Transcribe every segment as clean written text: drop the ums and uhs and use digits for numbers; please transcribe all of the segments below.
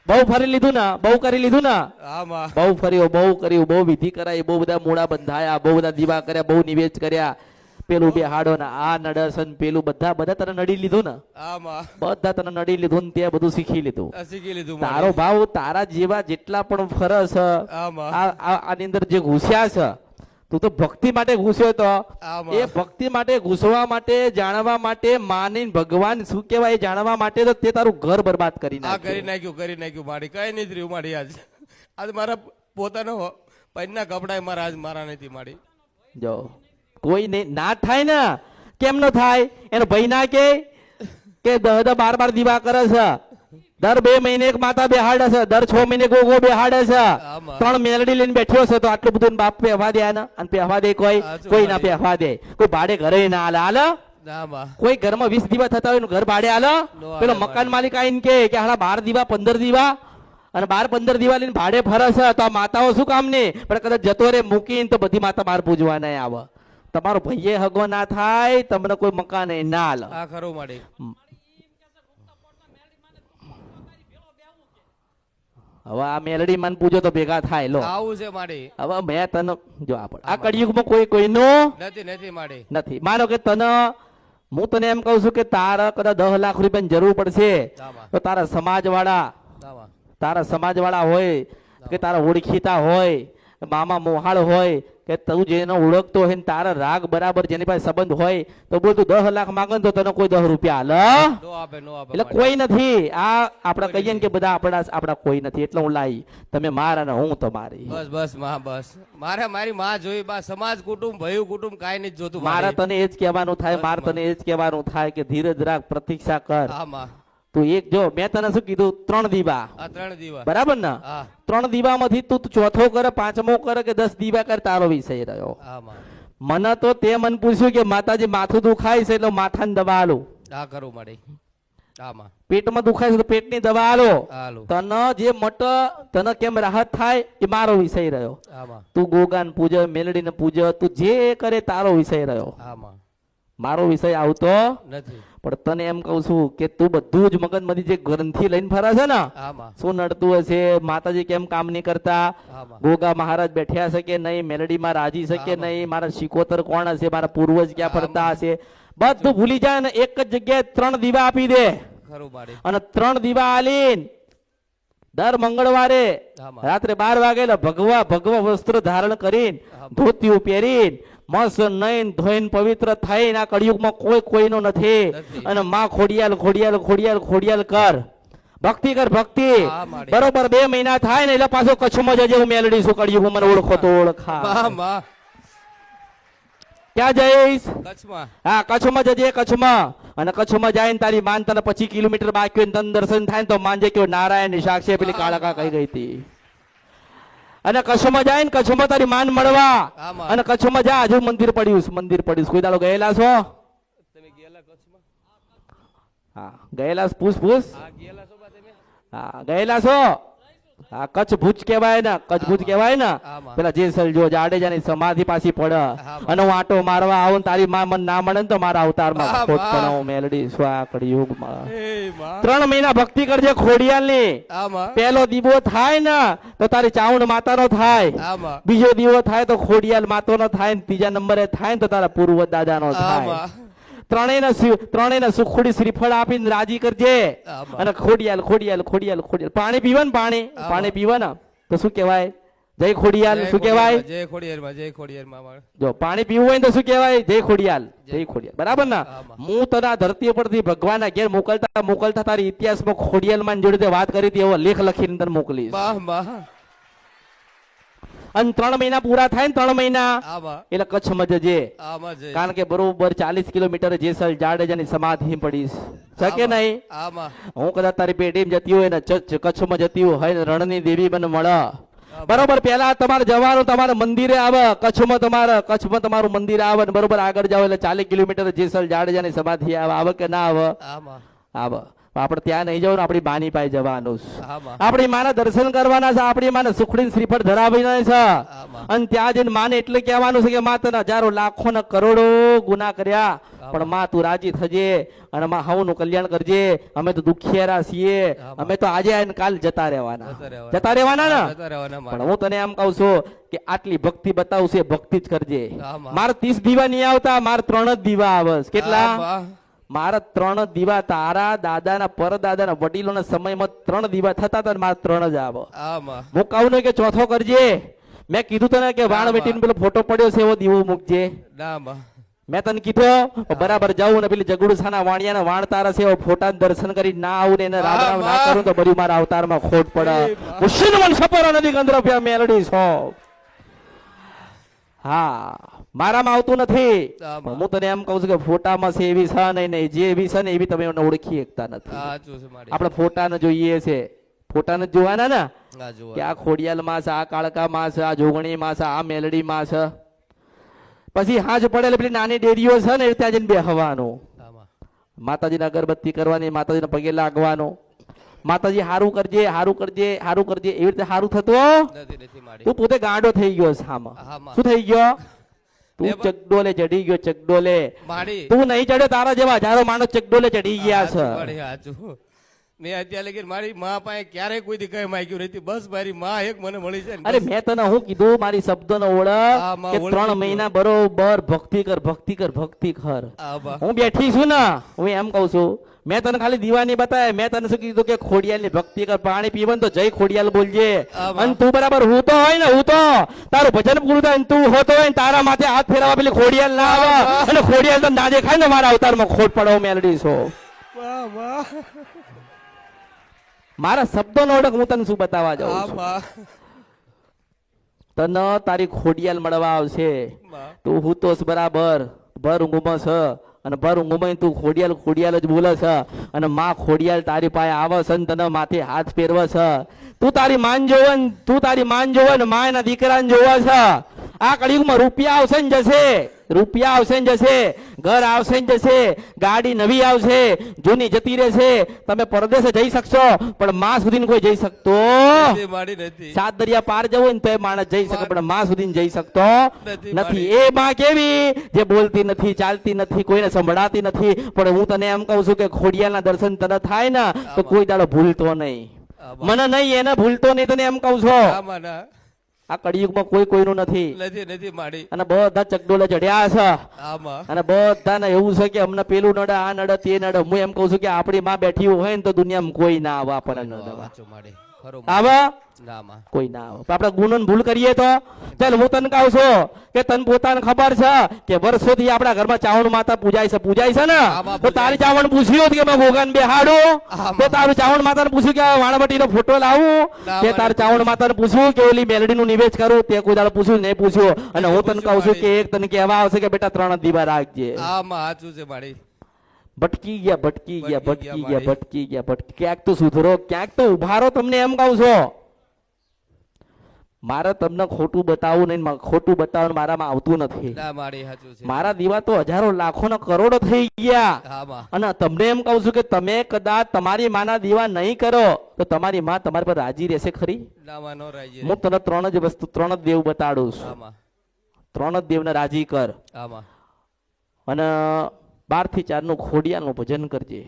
બહુ ફરી લીધું ને, બહુ કરી લીધું ને, આમાં બહુ ફર્યો, બહુ કર્યું, બહુ વિધિ કરાઈ, બહુ બધા મૂળા બંધાયા, બહુ બધા દીવા કર્યા, બહુ નિવેદ કર્યા, પેલું બે હાડો ને આ નડસન પેલું બધા બધા તને નડી લીધું ને, આમાં બધા તને નડી લીધું ને તે બધું શીખી લીધું. શીખી લીધું તારો ભાવ તારા જેવા જેટલા પણ ફરસ આમાં આની અંદર જે ઘૂસ્યા છે, તું તો ભક્તિ માટે ઘૂસ્યો તો આમાં. એ ભક્તિ માટે ઘૂસવા માટે જાણવા માટે માની ભગવાન શું કહેવાય એ જાણવા માટે તો તે તારું ઘર બરબાદ કરી આ કરી નાખ્યું. નાખ્યું મારી કઈ નથી રહ્યું મારી આજ મારા પોતાનો પૈના કપડા મારા આજ મારા નથી મારી. જો કોઈ ના થાય ને, કેમ ન થાય? એનો ભાઈ ના કે 12 દીવા કરે છે, દર 2 મહિને એક માતા બેહાડે છે, દર 6 મહિને ગોગો બેહાડે છે, 3 મેલડી લઈને બેઠ્યો છે, તો આટલું બધું બાપ પહેવા દે ને, અને પહેવા દે કોઈ ના પહેવા દે, કોઈ ભાડે ઘરે ના હાલે કોઈ ઘરમાં 20 દીવા થતા હોય ઘર ભાડે હાલો, પેલો મકાન માલિક આવીને કે હાલા 12 દીવા 15 દીવા અને 12-15 દીવા લઈને ભાડે ફરે છે, તો આ માતાઓ શું કામ ને? પણ કદાચ જતો રે મૂકીને તો બધી માતા બહાર પૂજવા નહીં આવે. તમારો ભાઈએ હગો ના થાય, તમને કોઈ મકાન ના હાલે. આ ખરું માડી. હવે આ મેલડી મન પૂજો તો ભેગા થાય. લો આવું છે માડી. હવે મેં તને જો આ કળિયુગમાં કોઈનું નથી માડી નથી. માનો કે તને હું તને એમ કહું છું કે તારા કદાચ 10 લાખ રૂપિયાની જરૂર પડશે, તો તારા સમાજ વાળા હોય કે તારા ઓળખીતા હોય, મામા મોહાળ હોય કે તું જેનો ઓળખતો હોય, તારા રાગ બરાબર જેની પાસે સંબંધ હોય, તો બોલ તું 10 લાખ માંગે તો તને કોઈ 10 રૂપિયા હાલે? એટલે કોઈ નથી. આ આપણે કહીએ ને કે બધા આપણા કોઈ નથી, એટલે હું લાવી તમે મારા ને હું તમારી. બસ મારી માં જોઈ, બા સમાજ કુટુંબ ભયું કુટુંબ કાઈ નથી જોતું. મારે તને એ જ કહેવાનું થાય, મારે તને એ જ કહેવાનું થાય કે ધીરજ રાખ, પ્રતીક્ષા કર. તું એક જો મેં તને શું કીધું? 3 દીવા. 3 દીવા બરાબર ને? 3 દીવામાંથી તું ચોથો કરે, 5મો કરે કે 10 દીવા કરે, તારો વિષય રહ્યો. મને તો તે મને પૂછ્યું કે માતાજી માથું દુખાય છે એટલે માથાની દવા આલો. કરું માડી. પેટમાં દુખાય છે તો પેટની દવા આલો. તને જે મટ તને કેમ રાહત થાય એ મારો વિષય રહ્યો. તું ગોગાન પૂજ, મેલડીને પૂજ, તું જે કરે તારો વિષય રહ્યો. મારો વિષય આવતો નથી. પણ તને એમ કહું છું કે તું બધું જ મગજમાંથી જે ગ્રંથિ લઈને ફરે છે ને, શું નડતું હશે? માતાજી કેમ કામ નહીં કરતા? ગોગા મહારાજ બેઠ્યા છે કે નહીં? મેલડીમાં રાજી છે કે નહીં? મારા શિકોતર કોણ હશે? મારા પૂર્વજ ક્યાં ફરતા હશે? બધું ભૂલી જાય ને એક જ જગ્યાએ 3 દીવા આપી દે. અને 3 દીવા આલીને દર મંગળવારે રાત્રે 12 વાગે ભગવા વસ્ત્ર ધારણ કરીને, ધોતિયું પહેરીને, મસ્ત નયન ધોઈને પવિત્ર થઈને, આ કળિયુગમાં કોઈનો નથી. અને માં ખોડિયાલ કર, ભક્તિ કર, ભક્તિ. બરોબર 2 મહિના થાય ને એટલે પાછો કચ્છમાં જજે. હું મેલડી છું, કળિયુગ મને ઓળખો તો ઓળખા. ક્યાં જઈશ? હા, કચ્છમાં જજે, કચ્છમાં. અને કચ્છમાં જાય ને તારી માન તને 25 કિલોમીટર બાકી હોય તને દર્શન થાય ને તો માનજે કે નારાયણ સાક્ષી પેલી કાળકા કહી ગઈ હતી. અને કચ્છમાં જાય ને કચ્છમાં તારી માન મળવા. અને કચ્છમાં જા, હજુ મંદિર પડ્યું. કોઈ દાડો ગયેલા છો? હા ગયેલા? પૂછ. હા ગયેલા છો? હા, કચ્છ ભુજ કહેવાય ને, પેલા જેસલ જો જાડેજાની સમાધિ પાછી પડે અને હું આટો મારવા આવું તારી માં મને ના મળે ને તો મારા અવતારમાં ખોટ પણ મેલડી સ્વા કળિયુગમાં 3 મહિના ભક્તિ કરજે ખોડિયાલની. પહેલો દીવો થાય ને તો તારી ચાઉંડ માતાનો થાય, બીજો દીવો થાય તો ખોડિયાલ માતાનો થાય, ત્રીજા નંબરે થાય ને તો તારા પૂર્વ દાદાનો થાય. ત્રણેયને સુખડી શ્રીફળ આપીને રાજી કરજે. અને ખોડિયાલ. પાણી પીવે ને, પાણી પીવે ને તો શું કહેવાય? જય ખોડિયાલ. શું કહેવાય? જય ખોડિયાર. જો પાણી પીવું હોય ને તો શું કહેવાય? જય ખોડિયાલ. બરાબર ને? હું તને આ ધરતી ઉપરથી ભગવાનના ઘેર મોકલતા તારી ઇતિહાસમાં ખોડિયાલમાં જોડે વાત કરી હતી, એવો લેખ લખીને તને મોકલીશ. અને 3 મહિના પૂરા થાય ને 3 મહિના એટલે કચ્છમાં જજે. કારણ કે બરોબર 40 કિલોમીટર જેસલ જાડેજાની સમાધિ પડીશ છે નહીં? હું કદાચ તારી પેઢીમાં જતી હોય ને કચ્છમાં જતી હોય ને રણની દેવી મને મળે. બરોબર પેલા તમારે જવાનું, તમારે મંદિરે આવે કચ્છમાં તમારું મંદિર આવે ને બરોબર આગળ જાવ એટલે 40 કિલોમીટર જેસલ જાડેજાની સમાધિ આવે કે ના આવે? આવે. આપણે ત્યાં નહીં જવાનું, આપણી બાની પાસે જવાનું છે. હા માં. આપણી માના દર્શન કરવાના છે, આપણી માને સુખડી શ્રીફળ ધરાવીના છે. અને ત્યાં જઈને માને એટલે કહેવાનું છે કે માં તને હજારો લાખો ને કરોડો ગુના કર્યા, પણ માં તું રાજી થજે અને માં હવનું કલ્યાણ કરજે. અમે તો દુખિયારા છીએ, અમે તો આજે આવીને કાલ જતા રહેવાના ને. પણ હું તને એમ કહું છું કે આટલી ભક્તિ બતાવું છે, ભક્તિ જ કરજે. મારે 30 દીવા નહીં આવતા, મારે 3 જ દીવા આવે. કેટલા? મારા 3 જ દીવા. તારા દાદાના પરદાદાના વડીલોના સમયમાં 3 દીવા થતા હતા, મારા 3 જ આવે. હું કહું ને કે ચોથો કરજે. મેં કીધું તને કે વાણ બેટીને પેલો ફોટો પડ્યો છે એવો દીવો મૂકજે. મેં તને કીધું બરાબર જાઉં ને પેલી જગડુસાના વાણિયાના વાણ તારા છે ફોટા દર્શન કરી ના આવું ને એને રામ રામ ના કરું તો બધી મારા અવતારમાં ખોટ પડે. મુશિનવન સપરો નદી ગંદ્રપ્યા મેલડી છો. હા, મારામાં આવતું નથી. હું તને એમ કહું છું કે ફોટામાં છે એવી છે નહીં, જે એવી છે ને એવી તમે ઓળખી શકતા નથી. આપણે ફોટાને જોઈએ છે, ફોટાને જોવાના ને કે આ ખોડિયાલ માં છે, આ કાળકા માં છે, આ જોગણી માં છે, આ મેલડી માં છે. પછી હાજ પડેલી પેલી નાની ડેરીઓ છે ને ત્યાં જઈને બેહવાનું, માતાજીને અગરબત્તી કરવાની, માતાજીને પગે લાગવાનું. માતાજી હારું કરજે, હારું કરજે, હારું કરજે, એવી રીતે હારું થતું. તું પોતે ગાંડો થઈ ગયો સામા. શું થઈ ગયો? તું ચકડોલે ચડી ગયો, ચકડોલે. તું નહીં ચડ્યો, તારા જેવા હજારો માણસ ચકડોલે ચડી ગયા છે. મેં અત્યારે લગી મારી માં પાસે ક્યારેય કોઈ દી કઈ માંગ્યું નથી. બસ મારી માં એક મને મળી છે. અરે મેં તને હું કીધું, મારી શબ્દ નો ઓળખ કે 3 મહિના બરોબર ભક્તિ કર, ભક્તિ કર, ભક્તિ કર. હું બેઠી છું ને, હું એમ કઉ છું. મેં તને ખાલી દીવાની બતાવે. મેં તને શું કીધું કે ખોડિયાલ ની ભક્તિ કર, પાણી પીવાનું તો જય ખોડિયાલ બોલજે. અને તું બરાબર હું તો હોય ને, હું તો તારું ભજન પૂરું થાય તું હોતો હોય ને તારા માથે હાથ ફેરવા પેલી ખોડિયાલ ના આવે અને ખોડિયાલ તને ના દેખાય ને મારા અવતારમાં ખોટ પડો મેલડી છો. મારા શબ્દો નો ઓળખ હું તને શું બતાવવા જાઉં છું. તને તારી ખોડિયાલ મળવા આવશે. તું હું તો બરાબર ભર ઊંઘમાં છે અને ભર ઊંઘમાં તું ખોડિયાલ ખોડિયાલ જ બોલે છે અને માં ખોડિયાલ તારી પાસે આવે છે ને તને માથે હાથ ફેરવે છે. તું તારી માન જોવે ને, તું તારી માન જોવે ને માં એના દીકરાને જોવે છે. આ કળિયુગમાં રૂપિયા આવશે ને જશે, રૂપિયા આવશે ને જશે, ઘર આવશે ને જશે, ગાડી નવી આવશે, જૂની જતી રહેશે. તમે પરદેશે જઈ શકશો પણ માં સુધી કોઈ જઈ શકતો નથી. 7 દરિયા પાર જવું ને તો એ માણસ જઈ શકે પણ માં સુધી જઈ શકતો નથી. એ માં કેવી? જે બોલતી નથી, ચાલતી નથી, કોઈને સંભળાતી નથી. પણ હું તને એમ કહું છું કે ખોડિયાલના દર્શન તને થાય ને તો કોઈ દાડો ભૂલતો નહીં. મને નહીં, એને ભૂલતો નહીં. તને એમ કહું છું આ કળિયુગમાં કોઈ કોઈનું નથી. અને બધા ચકડોલે ચડ્યા છે અને બધાને એવું છે કે અમને પેલું નડે, આ નડે, તે નડે. હું એમ કઉ છું કે આપણી માં બેઠી હોય ને તો દુનિયામાં કોઈ ના આવે આપણને આવે, કોઈ ના આવે. આપણે ગુનો ભૂલ કરીએ તો ચાલ હું તને કહું છું કે તને પોતાને ખબર છે કે વર્ષોથી આપણા ઘરમાં ચાવણ માતા પૂજાય છે ને. તો તારી ચાવણ પૂછ્યું કે મેં ભોગાન બેહાડું, તો તારું ચાવણ માતાને પૂછ્યું કે વાણવટી નો ફોટો લાવું, તે તાર ચાવણ માતાને પૂછ્યું કે ઓલી મેલડી નું નિવેદ કરું, તે કોઈ દાડો પૂછ્યું નહીં પૂછ્યું. અને હું તને કહું છું કે એક તને કહેવા આવશે કે બેટા 3 દીવા રાખજે. ભટકી ગયા, ભટકી ગયા, ભટકી ગયા, ભટકી ગયા, ભટકી. ક્યાંક તો સુધરો, ક્યાંક તો ઉભારો. તમને એમ કહું છો મારે તમને ખોટું બતાવવું નહીં, ખોટું બતાવવાનું મારામાં આવતું નથી. મારા દીવા તો હજારો લાખો ને કરોડો થઈ ગયા. અને તમને એમ કહું છું કે તમે કદાચ તમારી માના દીવા નહીં કરો તો તમારી માં તમારી પર રાજી રહેશે ખરી? હું તને 3 જ વસ્તુ, 3 જ દેવ બતાડું છું. 3 જ દેવને રાજી કર અને 12 થી 4 નું ખોડિયાલ નું ભજન કરજે.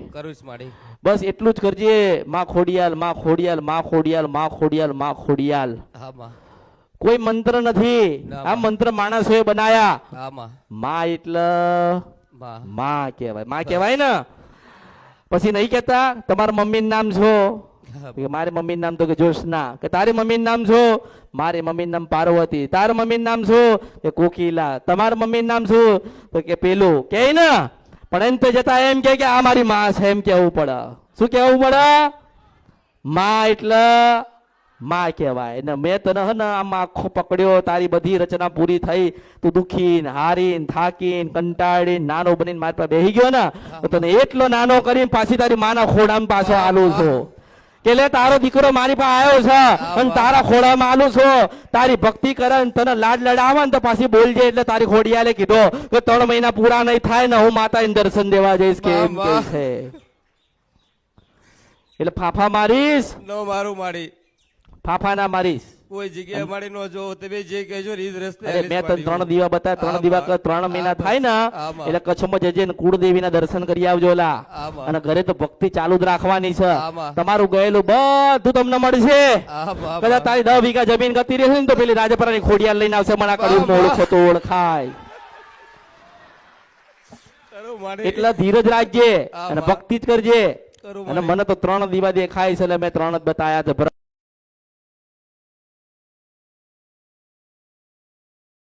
બસ એટલું જ કરજે. માં ખોડિયાલ, માં ખોડિયાલ, માં ખોડિયાલ, માં ખોડિયાલ, માં ખોડિયાલ. કોઈ મંત્ર નથી. આ મંત્ર માણસોએ બનાયા. માં એટલે માં કહેવાય, માં કહેવાય ને. પછી નહીં કેતા તમારા મમ્મી નામ છો? મારી મમ્મી નામ તો કે જોશના. કે તારી મમ્મી નામ છો? મારી મમ્મી નામ પાર્વતી. તારા મમ્મી નામ શું? કે કોકિલા. તમારા મમ્મી નામ શું? તો કે પેલું કે ને. પણ એમ તો જતા એમ કે આ મારી માં છે એમ કેવું પડે. શું કેવું પડે? માં એટલે માં કહેવાય. ને મેં તને હે ને આમ આખો પકડ્યો, તારી બધી રચના પૂરી થઈ, તું દુખીને, હારીને, થાકીને, કંટાળીને, નાનો બનીને મારી પાસે બેસી ગયો ને તો તને એટલો નાનો કરીને પાછી તારી માના ખોડામાં પાછો આલું છું કે લે તારો દીકરો મારી પાસે આવ્યો છે અને તારા ખોડામાં આલું છું. તારી ભક્તિ કરે ને તને લાડ લડાવે ને તો પાછી બોલજે. એટલે તારી ખોડિયાલે કીધો કે 3 મહિના પૂરા નહીં થાય ને હું માતાને દર્શન દેવા જઈશ કે એમ કે છે. એટલે ફાફા મારીશ, નો મારું માડી ફાફા ના મારીશ. કોઈ જગ્યાએ માડી નો જો તમે જે કહેજો ને ઈ જ રસ્તે અરે હાલીશ મેં તને માડી. 3 દીવા બતાવ્યા, 3 દીવા કર, 3 મહિના થાય ને આમાં. એટલે કચ્છમાં જજે ને કુળદેવીના દર્શન કરી આવજો લા. આમાં. અને ઘરે તો ભક્તિ ચાલુ જ રાખવાની છે. આમાં. તમારું ગયેલું બધું તમને મળશે. આમાં. કદાચ તારી 10 વીઘા જમીન ગતી રહેશે ને તો પેલી રાજપરાની ખોડિયાર લઈને આવશે, મને આ કડવું મોળું છે તો ઓળખાય. તારું માડી. એટલે ધીરજ રાખજે અને આમાં. ભક્તિ જ કરજે. તારું અને માડી. મને તો 3 દીવા દેખાય છે એટલે મેં 3 જ બતાયા છે.